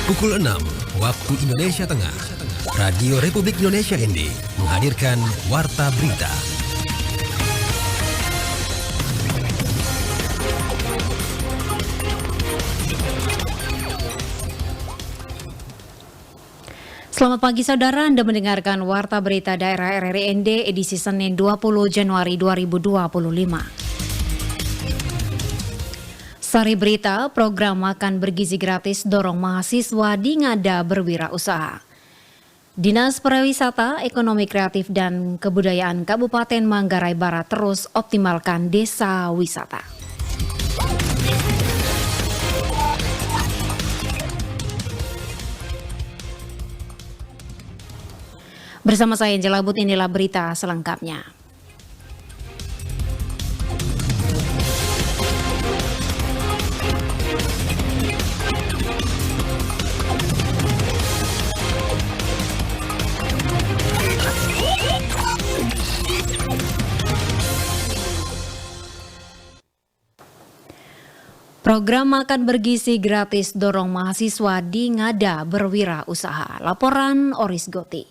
Pukul 6 waktu Indonesia Tengah, Radio Republik Indonesia ND menghadirkan Warta Berita. Selamat pagi saudara, Anda mendengarkan Warta Berita Daerah RRI ND edisi Senin 20 Januari 2025. Sari berita, program makan bergizi gratis dorong mahasiswa di Ngada berwirausaha. Dinas Pariwisata, Ekonomi Kreatif dan Kebudayaan Kabupaten Manggarai Barat terus optimalkan desa wisata. Bersama saya Angela But, inilah berita selengkapnya. Program makan bergizi gratis dorong mahasiswa di Ngada berwirausaha. Laporan Oris Goti.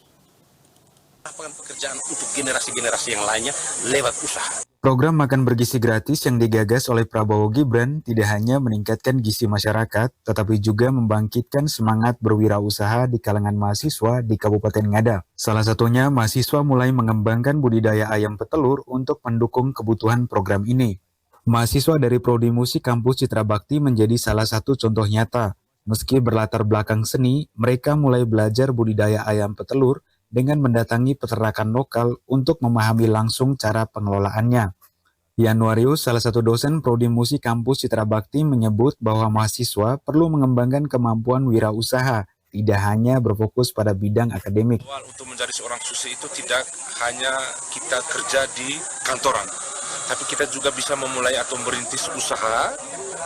Lapangan pekerjaan untuk generasi-generasi yang lainnya lewat usaha. Program makan bergizi gratis yang digagas oleh Prabowo Gibran tidak hanya meningkatkan gizi masyarakat, tetapi juga membangkitkan semangat berwirausaha di kalangan mahasiswa di Kabupaten Ngada. Salah satunya, mahasiswa mulai mengembangkan budidaya ayam petelur untuk mendukung kebutuhan program ini. Mahasiswa dari Prodi Musik Kampus Citra Bakti menjadi salah satu contoh nyata. Meski berlatar belakang seni, mereka mulai belajar budidaya ayam petelur dengan mendatangi peternakan lokal untuk memahami langsung cara pengelolaannya. Yanuarius, salah satu dosen Prodi Musik Kampus Citra Bakti, menyebut bahwa mahasiswa perlu mengembangkan kemampuan wirausaha, tidak hanya berfokus pada bidang akademik. Untuk menjadi seorang susi itu tidak hanya kita kerja di kantoran, tapi kita juga bisa memulai atau merintis usaha,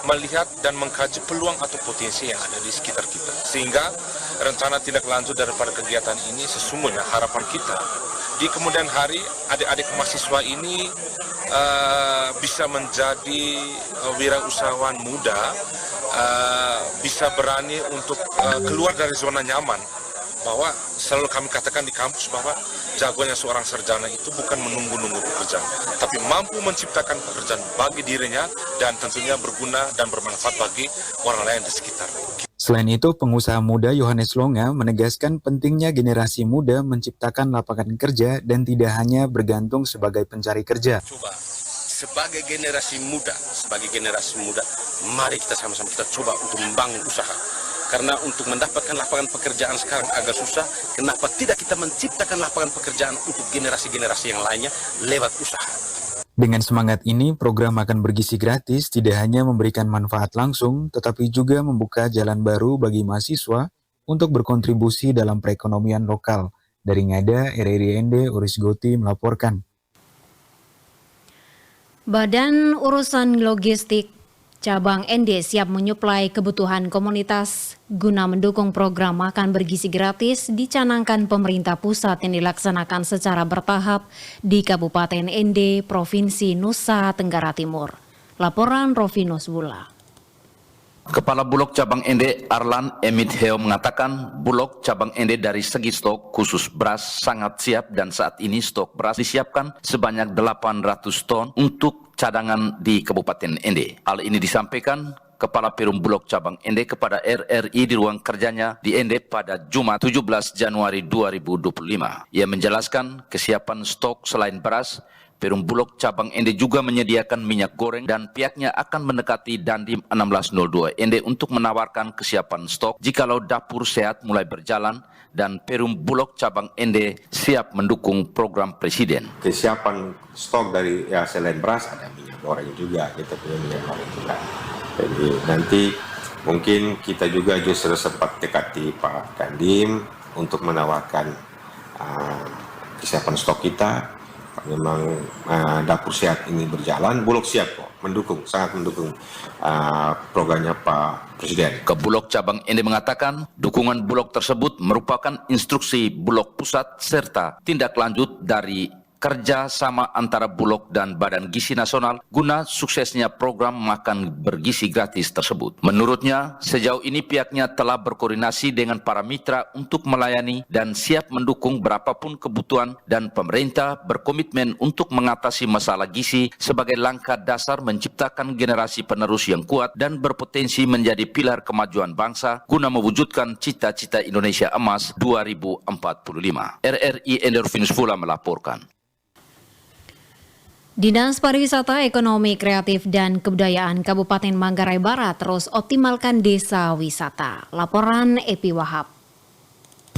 melihat dan mengkaji peluang atau potensi yang ada di sekitar kita. Sehingga rencana tindak lanjut daripada kegiatan ini sesungguhnya harapan kita di kemudian hari adik-adik mahasiswa ini bisa menjadi wirausahawan muda, bisa berani untuk keluar dari zona nyaman. Bahwa selalu kami katakan di kampus bahwa jagonya seorang sarjana itu bukan menunggu-nunggu pekerjaan, tapi mampu menciptakan pekerjaan bagi dirinya dan tentunya berguna dan bermanfaat bagi orang lain di sekitar. Selain itu, pengusaha muda Yohanes Longa menegaskan pentingnya generasi muda menciptakan lapangan kerja dan tidak hanya bergantung sebagai pencari kerja. Coba sebagai generasi muda, mari kita sama-sama kita coba untuk membangun usaha. Karena untuk mendapatkan lapangan pekerjaan sekarang agak susah, kenapa tidak kita menciptakan lapangan pekerjaan untuk generasi-generasi yang lainnya lewat usaha. Dengan semangat ini, program makan bergizi gratis tidak hanya memberikan manfaat langsung, tetapi juga membuka jalan baru bagi mahasiswa untuk berkontribusi dalam perekonomian lokal. Dari Ngada, RRI ND, Oris Goti melaporkan. Badan Urusan Logistik Cabang ND siap menyuplai kebutuhan komunitas guna mendukung program makan bergizi gratis dicanangkan pemerintah pusat yang dilaksanakan secara bertahap di Kabupaten ND, Provinsi Nusa Tenggara Timur. Laporan Rovinus Bula. Kepala Bulog Cabang ND Arlan Emit Heo mengatakan Bulog Cabang ND dari segi stok khusus beras sangat siap dan saat ini stok beras disiapkan sebanyak 800 ton untuk cadangan di Kabupaten ND. Hal ini disampaikan Kepala Perum Bulog Cabang ND kepada RRI di ruang kerjanya di ND pada Jumat 17 Januari 2025. Ia menjelaskan kesiapan stok selain beras, Perum Bulog Cabang ND juga menyediakan minyak goreng dan pihaknya akan mendekati Dandim 1602 ND untuk menawarkan kesiapan stok jikalau dapur sehat mulai berjalan dan Perum Bulog Cabang ND siap mendukung program Presiden. Kesiapan stok dari selain beras ada minyak goreng juga, kita punya minyak goreng juga. Jadi nanti mungkin kita juga justru sempat dekati Pak Dandim untuk menawarkan kesiapan stok kita. Memang dapur sehat ini berjalan, Bulog siap kok, mendukung, sangat mendukung programnya Pak Presiden. Ke Bulog Cabang ND mengatakan dukungan Bulog tersebut merupakan instruksi Bulog Pusat serta tindak lanjut dari kerja sama antara Bulog dan Badan Gizi Nasional guna suksesnya program makan bergizi gratis tersebut. Menurutnya, sejauh ini pihaknya telah berkoordinasi dengan para mitra untuk melayani dan siap mendukung berapapun kebutuhan, dan pemerintah berkomitmen untuk mengatasi masalah gizi sebagai langkah dasar menciptakan generasi penerus yang kuat dan berpotensi menjadi pilar kemajuan bangsa guna mewujudkan cita-cita Indonesia Emas 2045. RRI Endorfinus Fula melaporkan. Dinas Pariwisata, Ekonomi Kreatif dan Kebudayaan Kabupaten Manggarai Barat terus optimalkan desa wisata. Laporan Epi Wahab.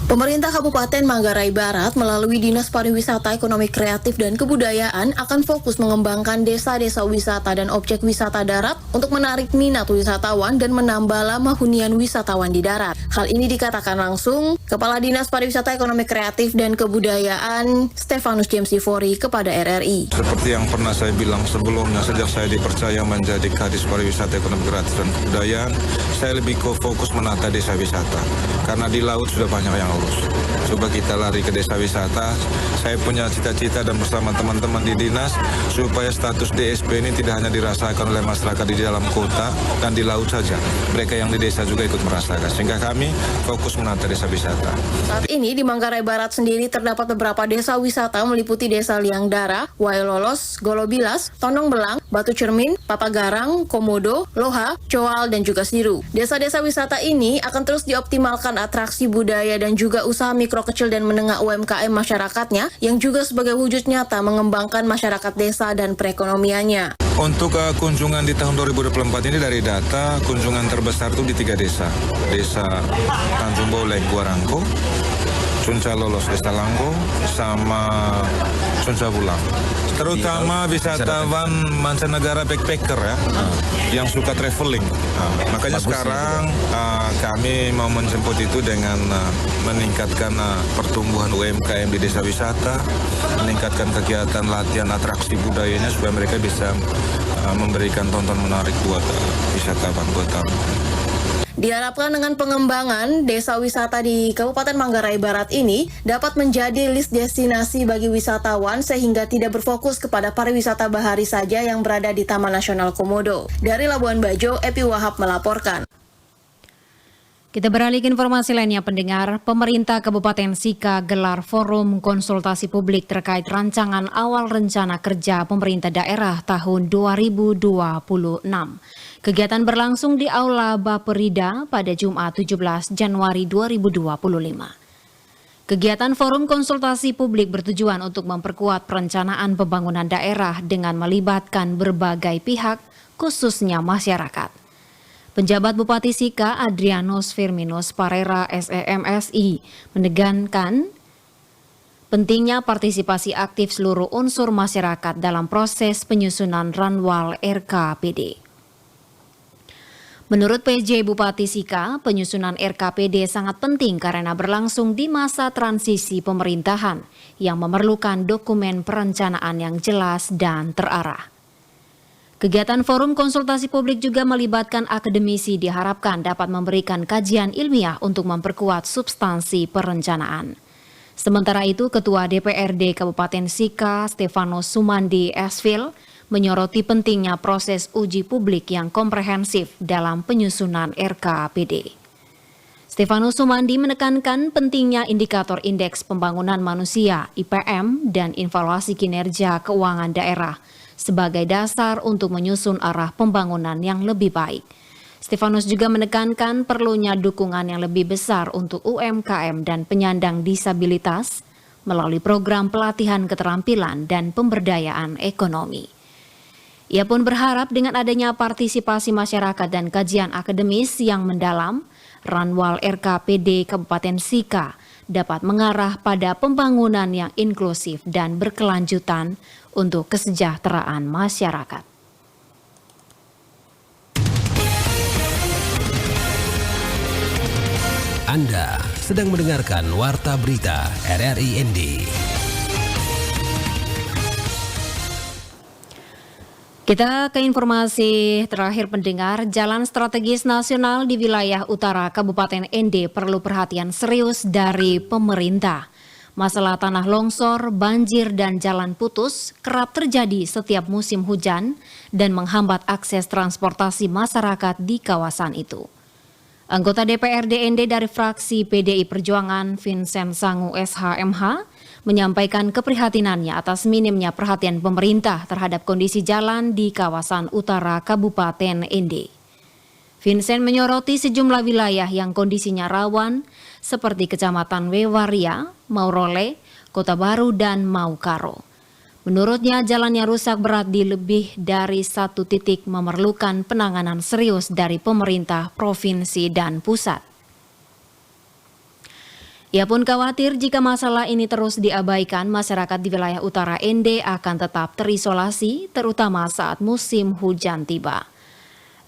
Pemerintah Kabupaten Manggarai Barat melalui Dinas Pariwisata, Ekonomi Kreatif dan Kebudayaan akan fokus mengembangkan desa-desa wisata dan objek wisata darat untuk menarik minat wisatawan dan menambah lama hunian wisatawan di darat. Hal ini dikatakan langsung Kepala Dinas Pariwisata, Ekonomi Kreatif dan Kebudayaan Stefanus James Sifori kepada RRI. Seperti yang pernah saya bilang sebelumnya, sejak saya dipercaya menjadi Kadis Pariwisata, Ekonomi Kreatif dan Kebudayaan, saya lebih fokus menata desa wisata. Karena di laut sudah banyak yang urus. Coba kita lari ke desa wisata. Saya punya cita-cita dan bersama teman-teman di dinas supaya status DSP ini tidak hanya dirasakan oleh masyarakat di dalam kota dan di laut saja. Mereka yang di desa juga ikut merasakan. Sehingga kami fokus menata desa wisata. Saat ini di Manggarai Barat sendiri terdapat beberapa desa wisata meliputi Desa Liangdara, Wailolos, Golobilas, Tondong Belang, Batu Cermin, Papagarang, Komodo, Loha, Coal, dan juga Siru. Desa-desa wisata ini akan terus dioptimalkan atraksi budaya dan juga usaha mikro kecil dan menengah UMKM masyarakatnya yang juga sebagai wujud nyata mengembangkan masyarakat desa dan perekonomiannya. Untuk kunjungan di tahun 2024 ini dari data, kunjungan terbesar itu di 3 desa. Desa Tanjung Bolek, Guarangko, Cunca Lolos, Desa Langgo, sama Cunca Bulang. Terutama wisatawan mancanegara backpacker ya, yang suka traveling. Makanya sekarang kami mau menjemput itu dengan meningkatkan pertumbuhan UMKM di desa wisata, meningkatkan kegiatan latihan atraksi budayanya supaya mereka bisa memberikan tonton menarik buat wisatawan, buat tamu. Diharapkan dengan pengembangan desa wisata di Kabupaten Manggarai Barat ini dapat menjadi list destinasi bagi wisatawan sehingga tidak berfokus kepada pariwisata bahari saja yang berada di Taman Nasional Komodo. Dari Labuan Bajo, Epi Wahab melaporkan. Kita beralih ke informasi lainnya, pendengar. Pemerintah Kabupaten Sika gelar forum konsultasi publik terkait rancangan awal rencana kerja pemerintah daerah tahun 2026. Kegiatan berlangsung di Aula Baperida pada Jumat 17 Januari 2025. Kegiatan forum konsultasi publik bertujuan untuk memperkuat perencanaan pembangunan daerah dengan melibatkan berbagai pihak, khususnya masyarakat. Penjabat Bupati Sika Adrianus Firminus Parera SEMSI menekankan pentingnya partisipasi aktif seluruh unsur masyarakat dalam proses penyusunan Ranwal RKPD. Menurut PJ Bupati Sika, penyusunan RKPD sangat penting karena berlangsung di masa transisi pemerintahan yang memerlukan dokumen perencanaan yang jelas dan terarah. Kegiatan forum konsultasi publik juga melibatkan akademisi diharapkan dapat memberikan kajian ilmiah untuk memperkuat substansi perencanaan. Sementara itu, Ketua DPRD Kabupaten Sika, Stefanus Sumandi Esvil, menyoroti pentingnya proses uji publik yang komprehensif dalam penyusunan RKPD. Stefanus Sumandi menekankan pentingnya indikator Indeks Pembangunan Manusia (IPM) dan evaluasi kinerja keuangan daerah sebagai dasar untuk menyusun arah pembangunan yang lebih baik. Stefanus juga menekankan perlunya dukungan yang lebih besar untuk UMKM dan penyandang disabilitas melalui program pelatihan keterampilan dan pemberdayaan ekonomi. Ia pun berharap dengan adanya partisipasi masyarakat dan kajian akademis yang mendalam, Ranwal RKPD Kabupaten Sika dapat mengarah pada pembangunan yang inklusif dan berkelanjutan untuk kesejahteraan masyarakat. Anda sedang mendengarkan Warta Berita RRI ND. Kita ke informasi terakhir, pendengar. Jalan strategis nasional di wilayah utara Kabupaten ND perlu perhatian serius dari pemerintah. Masalah tanah longsor, banjir, dan jalan putus kerap terjadi setiap musim hujan dan menghambat akses transportasi masyarakat di kawasan itu. Anggota DPRD ND dari fraksi PDI Perjuangan, Vincent Sangu SHMH, menyampaikan keprihatinannya atas minimnya perhatian pemerintah terhadap kondisi jalan di kawasan utara Kabupaten ND. Vincent menyoroti sejumlah wilayah yang kondisinya rawan, seperti Kecamatan Wewaria, Maurole, Kota Baru, dan Maukaro. Menurutnya, jalan yang rusak berat di lebih dari satu titik memerlukan penanganan serius dari pemerintah provinsi dan pusat. Ia pun khawatir jika masalah ini terus diabaikan, masyarakat di wilayah utara ND akan tetap terisolasi, terutama saat musim hujan tiba.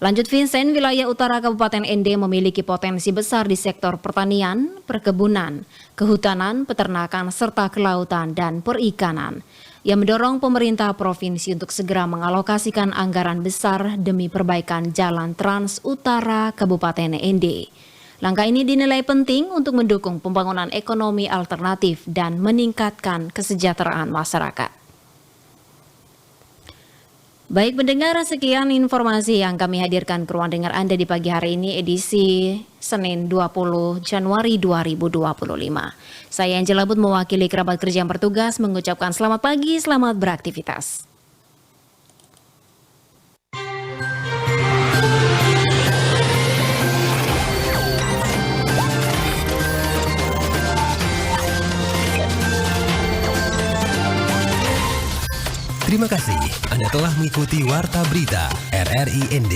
Lanjut Vincent, wilayah utara Kabupaten ND memiliki potensi besar di sektor pertanian, perkebunan, kehutanan, peternakan, serta kelautan dan perikanan. Ia mendorong pemerintah provinsi untuk segera mengalokasikan anggaran besar demi perbaikan jalan Trans Utara Kabupaten ND. Langkah ini dinilai penting untuk mendukung pembangunan ekonomi alternatif dan meningkatkan kesejahteraan masyarakat. Baik pendengar, sekian informasi yang kami hadirkan ke ruang dengar Anda di pagi hari ini, edisi Senin 20 Januari 2025. Saya Angela Bud mewakili kerabat kerja yang bertugas mengucapkan selamat pagi, selamat beraktivitas. Terima kasih Anda telah mengikuti Warta Berita RRI ND.